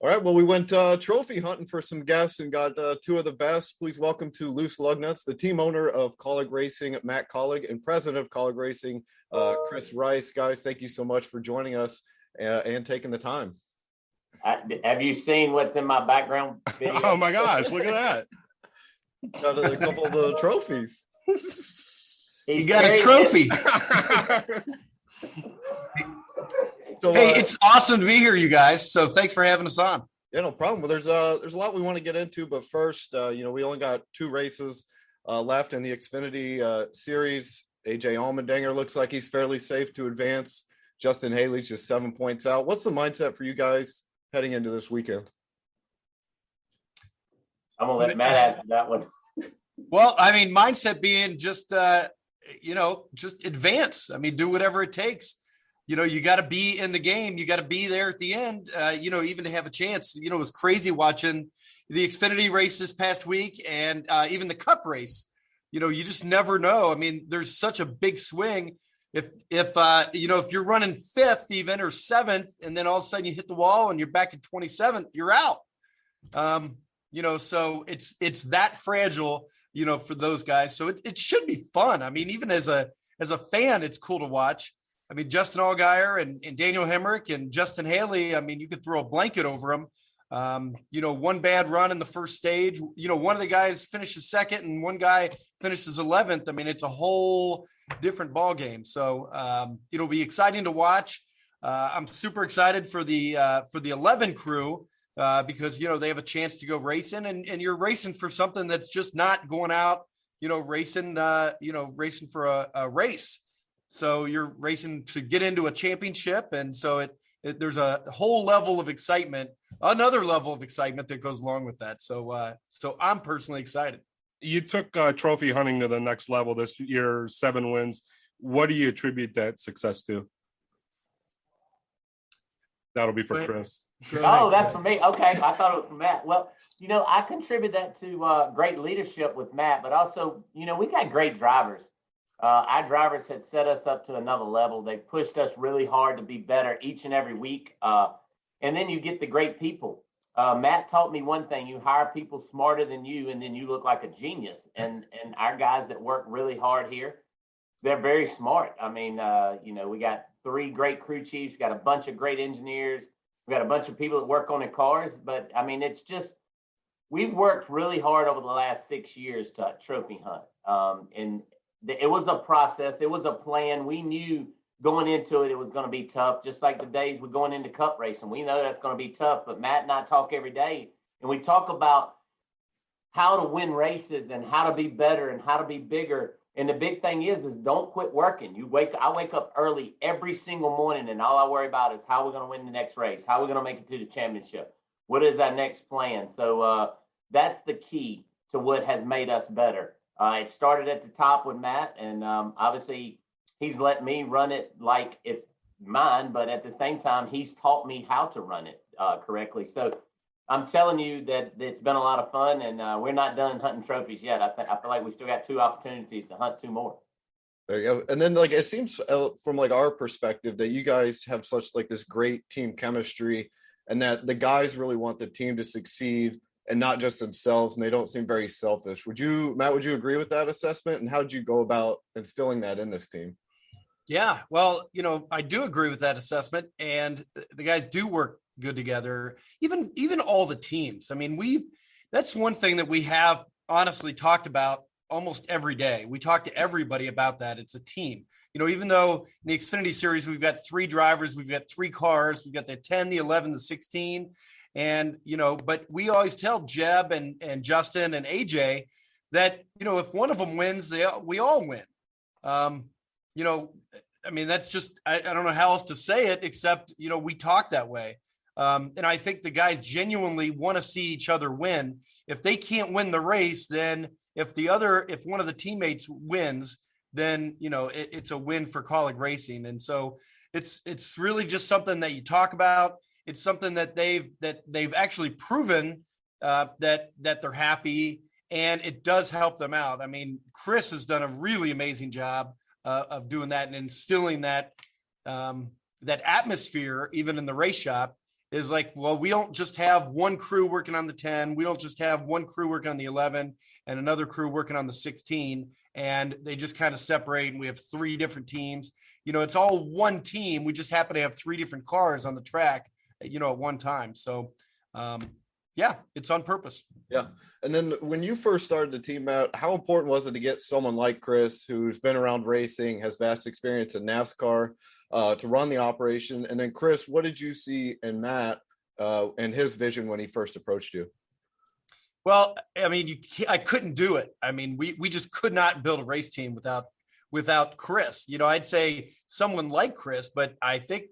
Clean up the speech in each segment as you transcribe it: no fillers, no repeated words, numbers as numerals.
All right, well, we went trophy hunting for some guests and got two of the best. Please welcome to Loose Lugnuts, the team owner of Kaulig Racing, Matt Kaulig, and president of Kaulig Racing, Chris Rice. Guys, thank you so much for joining us and taking the time. Have you seen what's in my background video? Oh my gosh, look at that. Got a couple of the trophies. He got his trophy. So, hey, it's awesome to be here, you guys. So thanks for having us on. Yeah, no problem. Well, there's a lot we want to get into, but first, we only got two races left in the Xfinity series. AJ Allmendinger looks like he's fairly safe to advance. Justin Haley's just 7 points out. What's the mindset for you guys heading into this weekend? I'm gonna let Matt answer that one. Well, I mean, mindset being just just advance. I mean, do whatever it takes. You got to be in the game. You got to be there at the end, even to have a chance. It was crazy watching the Xfinity race this past week and even the Cup race. You just never know. I mean, there's such a big swing. If you're running fifth even or seventh, and then all of a sudden you hit the wall and you're back at 27th, you're out. So it's that fragile, for those guys. So it should be fun. I mean, even as a fan, it's cool to watch. I mean, Justin Allgaier and Daniel Hemrick and Justin Haley, I mean, you could throw a blanket over them. One bad run in the first stage, one of the guys finishes second and one guy finishes 11th. I mean, it's a whole different ball game. So it'll be exciting to watch. I'm super excited for the 11 crew because, they have a chance to go racing and you're racing for something that's just not going out, racing for a race. So you're racing to get into a championship. And so there's a whole level of excitement, another level of excitement that goes along with that. So I'm personally excited. You took trophy hunting to the next level this year, 7 wins. What do you attribute that success to? That'll be for Chris. Oh, that's for me. Okay. I thought it was for Matt. Well, I contribute that to great leadership with Matt, but also, we got great drivers. Our drivers had set us up to another level. They pushed us really hard to be better each and every week. And then you get the great people. Matt taught me one thing: you hire people smarter than you, and then you look like a genius. And our guys that work really hard here, they're very smart. I mean, we got 3 great crew chiefs, got a bunch of great engineers, we got a bunch of people that work on the cars. But I mean, it's just, we've worked really hard over the last 6 years to trophy hunt. And it was a process. It was a plan. We knew going into it was going to be tough, just like the days we're going into Cup racing. We know that's going to be tough, but Matt and I talk every day, and we talk about how to win races and how to be better and how to be bigger. And the big thing is don't quit working. I wake up early every single morning, and all I worry about is how we're going to win the next race, how we're going to make it to the championship. What is our next plan? So that's the key to what has made us better. It started at the top with Matt, and obviously he's let me run it like it's mine, but at the same time, he's taught me how to run it correctly. So I'm telling you that it's been a lot of fun, and we're not done hunting trophies yet. I feel like we still got 2 opportunities to hunt 2 more. There you go. And then it seems from our perspective that you guys have such this great team chemistry, and that the guys really want the team to succeed and not just themselves, and they don't seem very selfish. Matt, would you agree with that assessment? And how did you go about instilling that in this team? Yeah, well, I do agree with that assessment, and the guys do work good together. Even all the teams. I mean, that's one thing that we have honestly talked about almost every day. We talk to everybody about that. It's a team. Even though in the Xfinity series we've got 3 drivers, we've got 3 cars, we've got the 10, the 11, the 16. And, but we always tell Jeb and Justin and AJ that, if one of them wins, we all win. I mean, that's just, I don't know how else to say it, except, we talk that way. And I think the guys genuinely want to see each other win. If they can't win the race, then if one of the teammates wins, then, it's a win for Kaulig Racing. And so it's really just something that you talk about. It's something that they've actually proven that they're happy, and it does help them out. I mean, Chris has done a really amazing job of doing that and instilling that atmosphere, even in the race shop. is like, well, we don't just have one crew working on the 10. We don't just have one crew working on the 11 and another crew working on the 16. And they just kind of separate and we have 3 different teams. It's all one team. We just happen to have 3 different cars on the track, at one time. So, yeah, it's on purpose. Yeah. And then when you first started the team out, how important was it to get someone like Chris, who's been around racing, has vast experience in NASCAR, to run the operation? And then Chris, what did you see in Matt and his vision when he first approached you? Well, I mean, I couldn't do it. I mean, we just could not build a race team without Chris. I'd say someone like Chris, but I think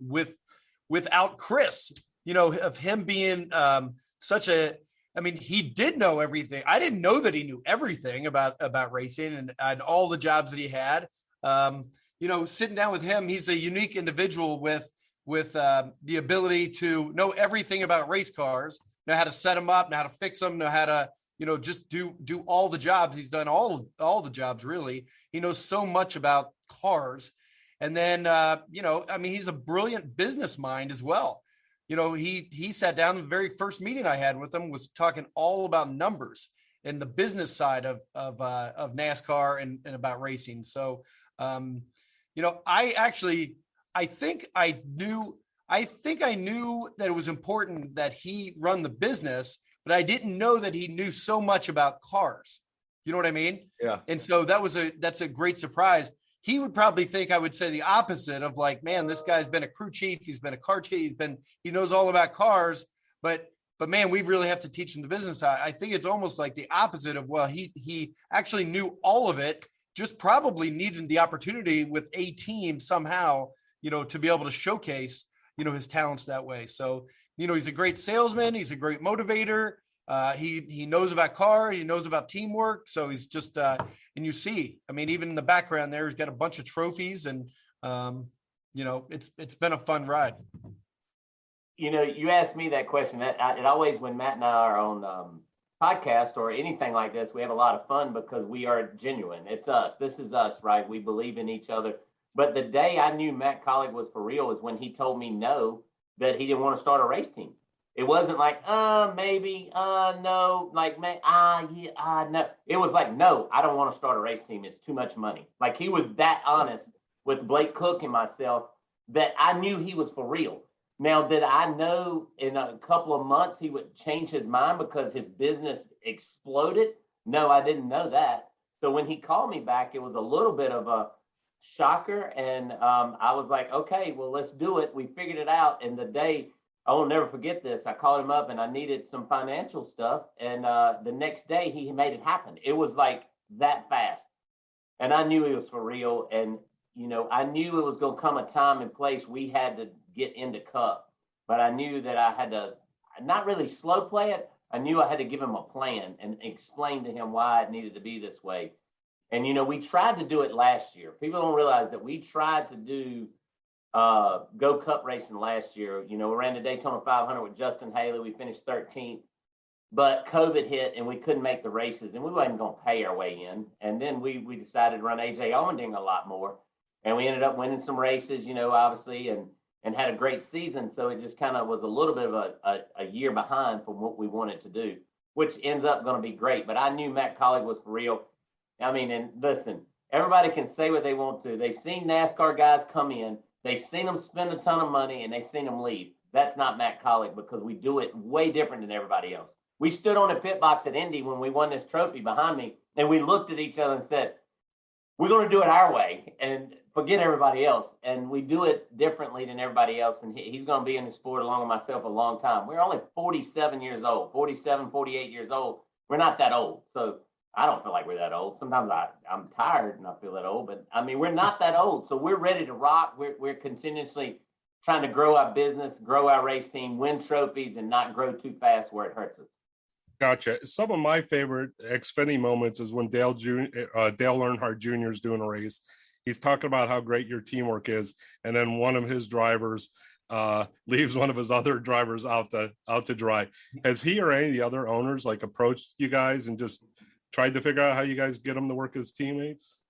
without Chris, of him being he did know everything. I didn't know that he knew everything about racing and all the jobs that he had. Sitting down with him, he's a unique individual with the ability to know everything about race cars, know how to set them up, know how to fix them, know how to, just do all the jobs. He's done all the jobs, really. He knows so much about cars. And then, he's a brilliant business mind as well. He sat down, the very first meeting I had with him was talking all about numbers and the business side of NASCAR and about racing. So, I think I knew that it was important that he run the business, but I didn't know that he knew so much about cars. You know what I mean? Yeah. And so that's a great surprise. He would probably think I would say the opposite of like, man, this guy's been a crew chief. He's been a car chief. He knows all about cars, but man, we really have to teach him the business side. I think it's almost like the opposite of, well, he actually knew all of it, just probably needed the opportunity with a team somehow, to be able to showcase, his talents that way. So, he's a great salesman. He's a great motivator. He knows about car. He knows about teamwork. So he's just, and you see, even in the background there, he's got a bunch of trophies and, it's been a fun ride. You asked me that question. It always, when Matt and I are on podcast or anything like this, we have a lot of fun because we are genuine. It's us. This is us, right? We believe in each other. But the day I knew Matt Kaulig was for real is when he told me no, that he didn't want to start a race team. It wasn't like, maybe, no, like, yeah, no. It was like, no, I don't want to start a race team. It's too much money. Like, he was that honest with Blake Cook and myself that I knew he was for real. Now, did I know in a couple of months he would change his mind because his business exploded? No, I didn't know that. So when he called me back, it was a little bit of a shocker. And I was like, okay, well, let's do it. We figured it out. And the day, I will never forget this, I called him up and I needed some financial stuff. And the next day he made it happen. It was like that fast. And I knew he was for real. And, I knew it was going to come a time and place we had to get into Cup. But I knew that I had to not really slow play it. I knew I had to give him a plan and explain to him why it needed to be this way. And, we tried to do it last year. People don't realize that we tried to do Go Cup racing last year. We ran the Daytona 500 with Justin Haley. We finished 13th, but COVID hit and we couldn't make the races and we wasn't going to pay our way in. And then we decided to run AJ Allmendinger a lot more. And we ended up winning some races, obviously, and had a great season. So it just kind of was a little bit of a year behind from what we wanted to do, which ends up going to be great. But I knew Matt Kaulig was for real. And listen, everybody can say what they want to. They've seen NASCAR guys come in. They've seen them spend a ton of money and they've seen them leave. That's not Matt Kaulig because we do it way different than everybody else. We stood on a pit box at Indy when we won this trophy behind me, and we looked at each other and said, we're going to do it our way and forget everybody else. And we do it differently than everybody else. And he's going to be in the sport along with myself a long time. We're only 47 years old, 47, 48 years old. We're not that old. So I don't feel like we're that old. Sometimes I'm tired and I feel that old, but we're not that old. So we're ready to rock. We're continuously trying to grow our business, grow our race team, win trophies, and not grow too fast where it hurts us. Gotcha. Some of my favorite Xfinity moments is when Dale Earnhardt Jr. is doing a race. He's talking about how great your teamwork is, and then one of his drivers leaves one of his other drivers out to dry. Has he or any of the other owners approached you guys and just tried to figure out how you guys get him to work as teammates?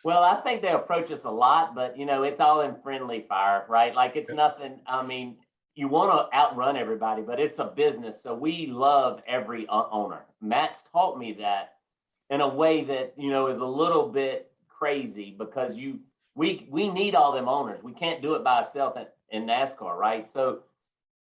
Well, I think they approach us a lot, but it's all in friendly fire, right? Like it's nothing. you want to outrun everybody, but it's a business. So we love every owner. Matt's taught me that in a way that, you know, is a little bit crazy because we need all them owners. We can't do it by ourselves in NASCAR, right? So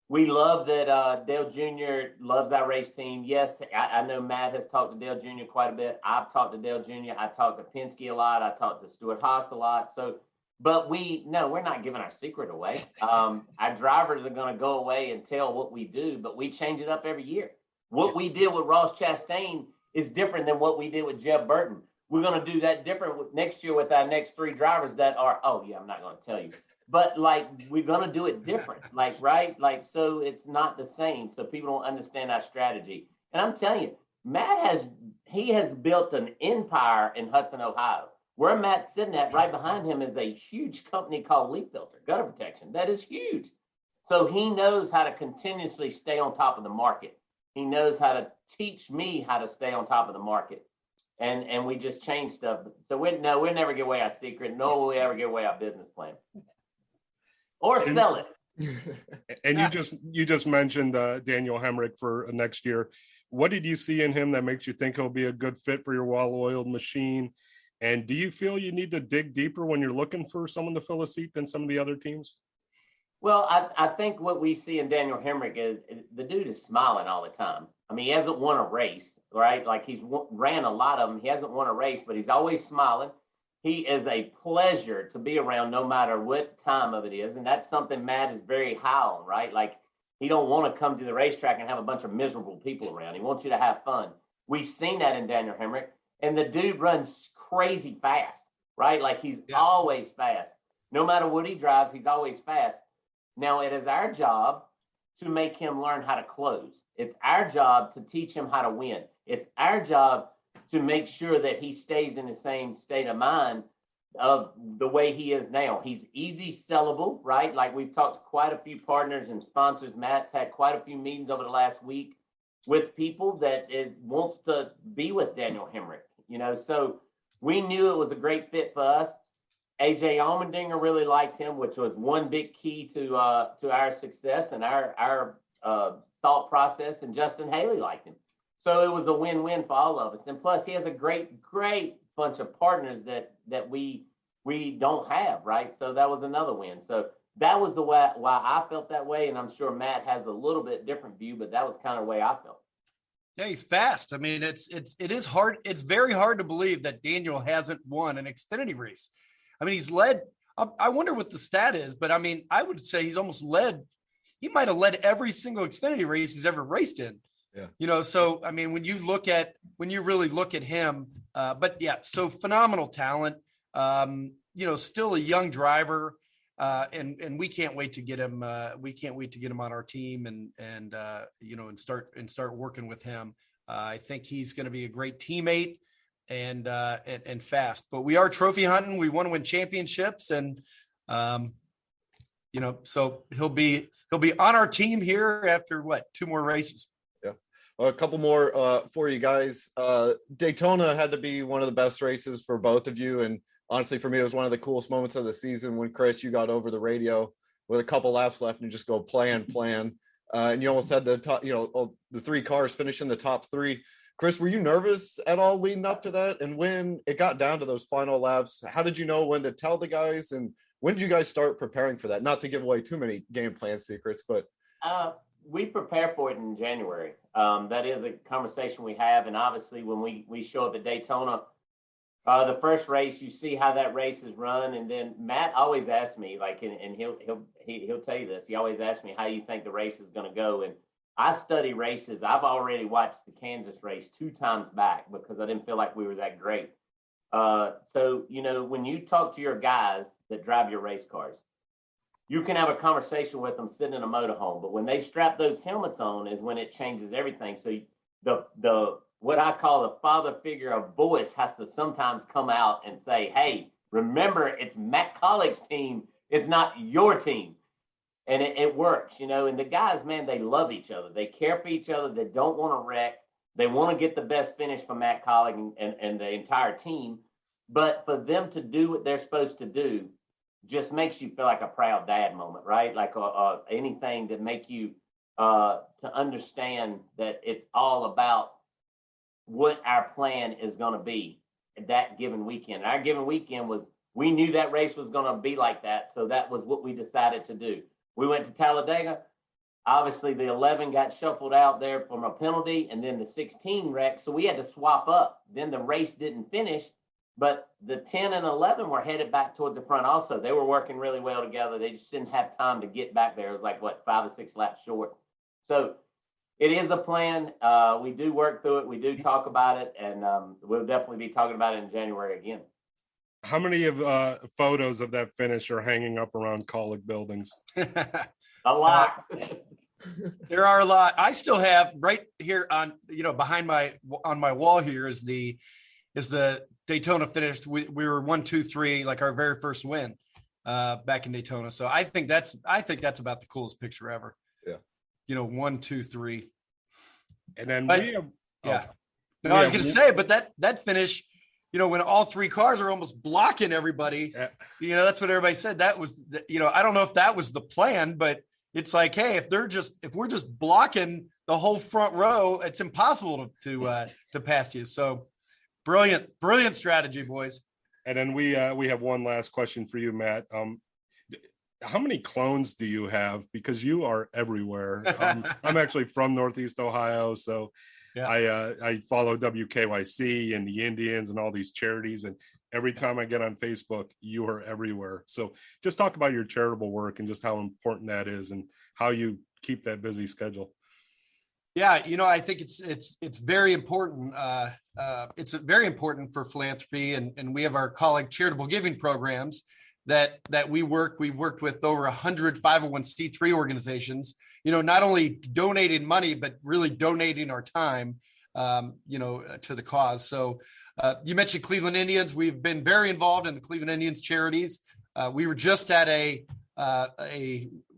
we love that Dale Jr. loves our race team. Yes, I know Matt has talked to Dale Jr. quite a bit. I've talked to Dale Jr. I talked to Penske a lot. I talked to Stuart Haas a lot. So, but we're not giving our secret away. Our drivers are going to go away and tell what we do, but we change it up every year. What we did with Ross Chastain is different than what we did with Jeb Burton. We're going to do that different next year with our next 3 drivers that are, I'm not going to tell you. But like, we're going to do it different, like, right? Like, so it's not the same. So people don't understand our strategy. And I'm telling you, Matt has built an empire in Hudson, Ohio. Where Matt's sitting at right behind him is a huge company called Leaf Filter, gutter protection. That is huge. So he knows how to continuously stay on top of the market. He knows how to teach me how to stay on top of the market. And we just change stuff. So we'll never give away our secret, nor will we ever give away our business plan. Or sell it. And you just mentioned Daniel Hemrick for next year. What did you see in him that makes you think he'll be a good fit for your well-oiled machine? And do you feel you need to dig deeper when you're looking for someone to fill a seat than some of the other teams? Well, I think what we see in Daniel Hemrick is the dude is smiling all the time. I mean, he hasn't won a race, right? Like he's ran a lot of them. He hasn't won a race, but he's always smiling. He is a pleasure to be around no matter what time of it is. And that's something Matt is very high on, right? Like he don't want to come to the racetrack and have a bunch of miserable people around. He wants you to have fun. We've seen that in Daniel Hemrick. And the dude runs crazy fast, right? Like he's always fast. No matter what he drives, he's always fast. Now it is our job to make him learn how to close. It's our job to teach him how to win. It's our job to make sure that he stays in the same state of mind of the way he is now. He's easy sellable, right? Like we've talked to quite a few partners and sponsors. Matt's had quite a few meetings over the last week with people that wants to be with Daniel Hemrick, you know, so we knew it was a great fit for us. AJ Allmendinger really liked him, which was one big key to our success and our thought process. And Justin Haley liked him. So it was a win-win for all of us. And plus, he has a great bunch of partners that we don't have, right? So that was another win. So that was why I felt that way. And I'm sure Matt has a little bit different view, but that was kind of the way I felt. Yeah, he's fast. I mean, it is hard. It's very hard to believe that Daniel hasn't won an Xfinity race. I mean, he's led. I wonder what the stat is, but I mean, I would say he's almost led. He might have led every single Xfinity race he's ever raced in. Yeah. You know, so I mean, when you really look at him, but yeah, so phenomenal talent. You know, still a young driver, and we can't wait to get him. We can't wait to get him on our team and you know, and start working with him. I think he's going to be a great teammate and fast. But we are trophy hunting. We want to win championships, and you know, so he'll be on our team here after 2 more races. Yeah, a couple more for you guys. Daytona had to be one of the best races for both of you, and honestly, for me, it was one of the coolest moments of the season when, Chris, you got over the radio with a couple laps left and you just go plan. And you almost had the top, you know, the 3 cars finish in the top 3. Chris, were you nervous at all leading up to that? And when it got down to those final laps, how did you know when to tell the guys? And when did you guys start preparing for that? Not to give away too many game plan secrets, but. We prepare for it in January. That is a conversation we have. And obviously when we show up at Daytona, the first race, you see how that race is run. And then Matt always asks me, like, and he'll tell you this. He always asks me how you think the race is going to go. And I study races. I've already watched the Kansas race 2 times back because I didn't feel like we were that great. So, you know, when you talk to your guys that drive your race cars, you can have a conversation with them sitting in a motorhome. But when they strap those helmets on is when it changes everything. So the what I call the father figure of voice has to sometimes come out and say, hey, remember, it's Matt Kaulig's team. It's not your team. And it works, you know, and the guys, man, they love each other. They care for each other. They don't want to wreck. They want to get the best finish from Matt Kaulig and the entire team. But for them to do what they're supposed to do, just makes you feel like a proud dad moment, right? Like anything that make you to understand that it's all about what our plan is going to be that given weekend. Our given weekend was, we knew that race was going to be like that. So that was what we decided to do. We went to Talladega. Obviously, the 11 got shuffled out there from a penalty, and then the 16 wrecked. So we had to swap up. Then the race didn't finish, but the 10 and 11 were headed back towards the front also. They were working really well together. They just didn't have time to get back there. It was like, 5 or 6 laps short. So it is a plan. We do work through it. We do talk about it, and we'll definitely be talking about it in January again. How many of photos of that finish are hanging up around Kaulig buildings? A lot. There are a lot. I still have right here on, behind on my wall here is the Daytona finish. We were 1, 2, 3, like our very first win back in Daytona. So I think that's about the coolest picture ever. Yeah. 1, 2, 3. And then I was going to say, but that finish, when all 3 cars are almost blocking everybody, that's what everybody said. That was, I don't know if that was the plan, but it's like, hey, if we're just blocking the whole front row, it's impossible to pass you. So brilliant strategy, boys. And then we have one last question for you, Matt. How many clones do you have? Because you are everywhere. I'm actually from Northeast Ohio, so yeah. I follow WKYC and the Indians and all these charities, and every time I get on Facebook, you are everywhere. So just talk about your charitable work and just how important that is and how you keep that busy schedule. Yeah, I think it's very important. It's very important for philanthropy, and we have our Kaulig charitable giving programs that we've worked with over 100 501c3 organizations, not only donating money, but really donating our time, to the cause. So you mentioned Cleveland Indians. We've been very involved in the Cleveland Indians charities. We were just at a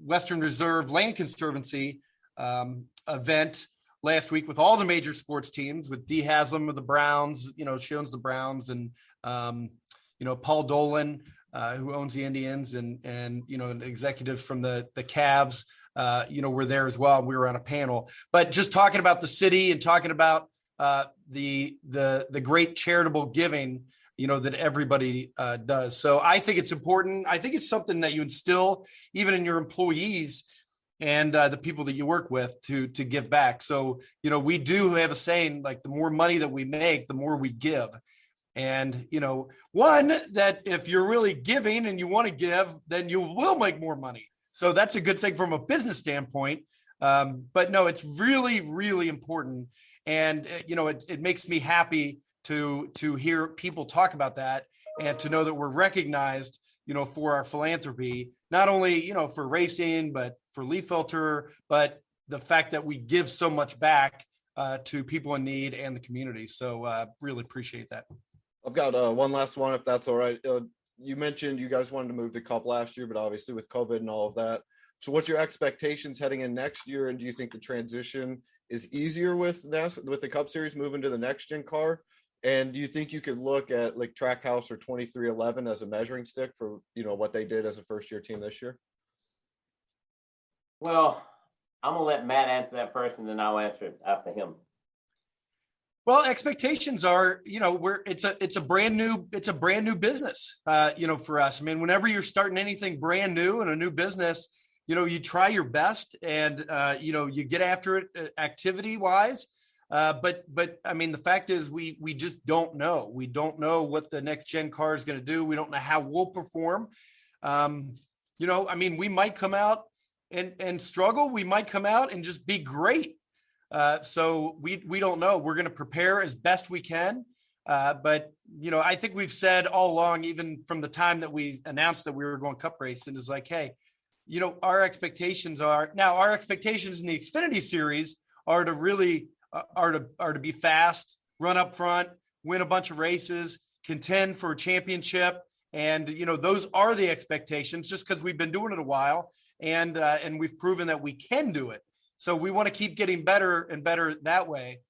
Western Reserve Land Conservancy event last week with all the major sports teams, with Dee Haslam of the Browns, she owns the Browns, and Paul Dolan, who owns the Indians, and executives from the Cavs, were there as well. We were on a panel, but just talking about the city and talking about the great charitable giving, that everybody does. So I think it's important. I think it's something that you instill even in your employees and the people that you work with to give back. So, we do have a saying, like, the more money that we make, the more we give. And, one, that if you're really giving and you want to give, then you will make more money. So that's a good thing from a business standpoint. But no, it's really, really important. And, it makes me happy to hear people talk about that and to know that we're recognized, for our philanthropy, not only, for racing, but for Leaf Filter, but the fact that we give so much back to people in need and the community. So really appreciate that. I've got one last one, if that's all right. You mentioned you guys wanted to move to Cup last year, but obviously with COVID and all of that. So what's your expectations heading in next year? And do you think the transition is easier with the Cup Series moving to the next gen car? And do you think you could look at like Trackhouse or 2311 as a measuring stick for, what they did as a first year team this year? Well, I'm going to let Matt answer that first, and then I'll answer it after him. Well, expectations are, it's a brand new business, for us. I mean, whenever you're starting anything brand new in a new business, you try your best and, you get after it activity wise. But I mean, the fact is we just don't know. We don't know what the next gen car is going to do. We don't know how we'll perform. I mean, we might come out and struggle. We might come out and just be great. So we don't know. We're going to prepare as best we can. But, I think we've said all along, even from the time that we announced that we were going Cup racing, is like, hey, our expectations in the Xfinity series are to really are to be fast, run up front, win a bunch of races, contend for a championship. And, those are the expectations, just because we've been doing it a while and we've proven that we can do it. So we want to keep getting better and better that way.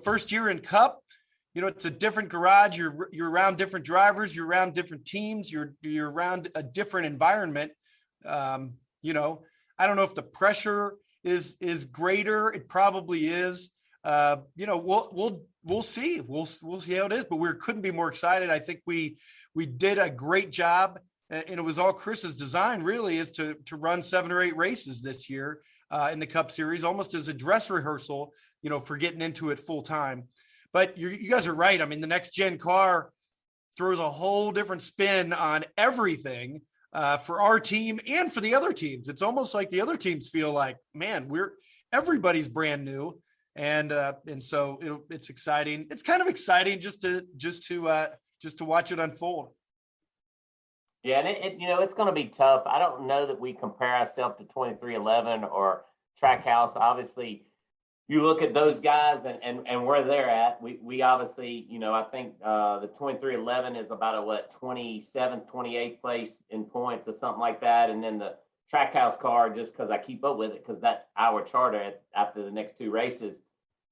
First year in Cup, it's a different garage. You're around different drivers. You're around different teams. You're around a different environment. I don't know if the pressure is greater. It probably is. We'll see. We'll see how it is. But we couldn't be more excited. I think we did a great job, and it was all Chris's design. Really, is to run 7 or 8 races this year in the Cup Series, almost as a dress rehearsal. For getting into it full time. But you guys are right. I mean, the next gen car throws a whole different spin on everything for our team and for the other teams. It's almost like the other teams feel like, man, everybody's brand new, and so it's exciting. It's kind of exciting just to watch it unfold. Yeah, and it's going to be tough. I don't know that we compare ourselves to 2311 or Trackhouse. Obviously, you look at those guys and where they're at. We obviously, I think the 2311 is about a 27th, 28th place in points or something like that. And then the Trackhouse car, just because I keep up with it, because that's our charter after the next 2 races,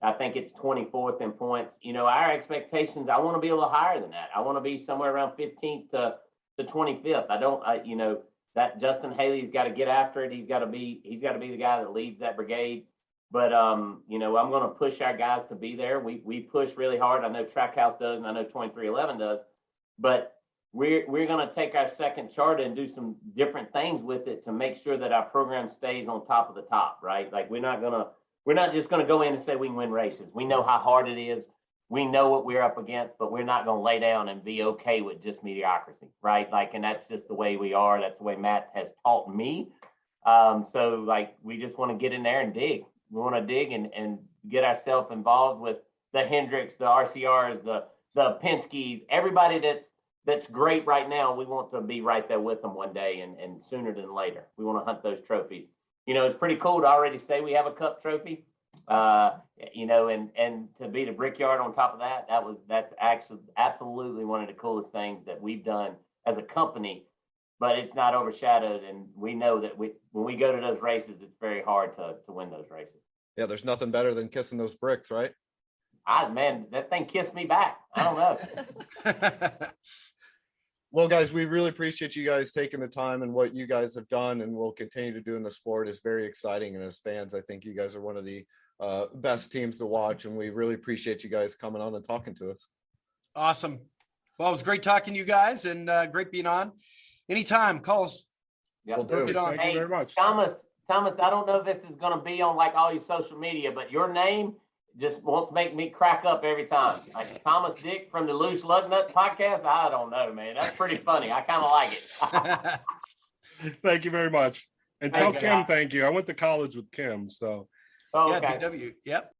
I think it's 24th in points. Our expectations, I want to be a little higher than that. I want to be somewhere around 15th to 25th. That Justin Haley's got to get after it. He's got to be the guy that leads that brigade. But, I'm going to push our guys to be there. We push really hard. I know Trackhouse does, and I know 2311 does. But we're going to take our second charter and do some different things with it to make sure that our program stays on top of the top, right? Like we're not just going to go in and say we can win races. We know how hard it is. We know what we're up against, but we're not going to lay down and be okay with just mediocrity, right? And that's just the way we are. That's the way Matt has taught me. We just want to get in there and dig. We want to dig and get ourselves involved with the Hendricks, the RCRs, the Penske's, everybody that's great right now. We want to be right there with them one day and sooner than later. We want to hunt those trophies. It's pretty cool to already say we have a Cup trophy, and to be the Brickyard on top of that's actually absolutely one of the coolest things that we've done as a company. But it's not overshadowed, and we know that when we go to those races, it's very hard to win those races. Yeah, there's nothing better than kissing those bricks, right? Man, that thing kissed me back. I don't know. Well, guys, we really appreciate you guys taking the time, and what you guys have done and will continue to do in the sport is very exciting. And as fans, I think you guys are one of the best teams to watch, and we really appreciate you guys coming on and talking to us. Awesome. Well, it was great talking to you guys, and great being on. Anytime, call us. Yeah, we'll do. Thank you very much. Thomas, I don't know if this is going to be on all your social media, but your name just wants to make me crack up every time. Like Thomas Dick from the Loose Lugnuts podcast. I don't know, man. That's pretty funny. I kind of like it. Thank you very much. And tell Kim thank you. I went to college with Kim, so. Oh, okay. Yeah, BW. Yep.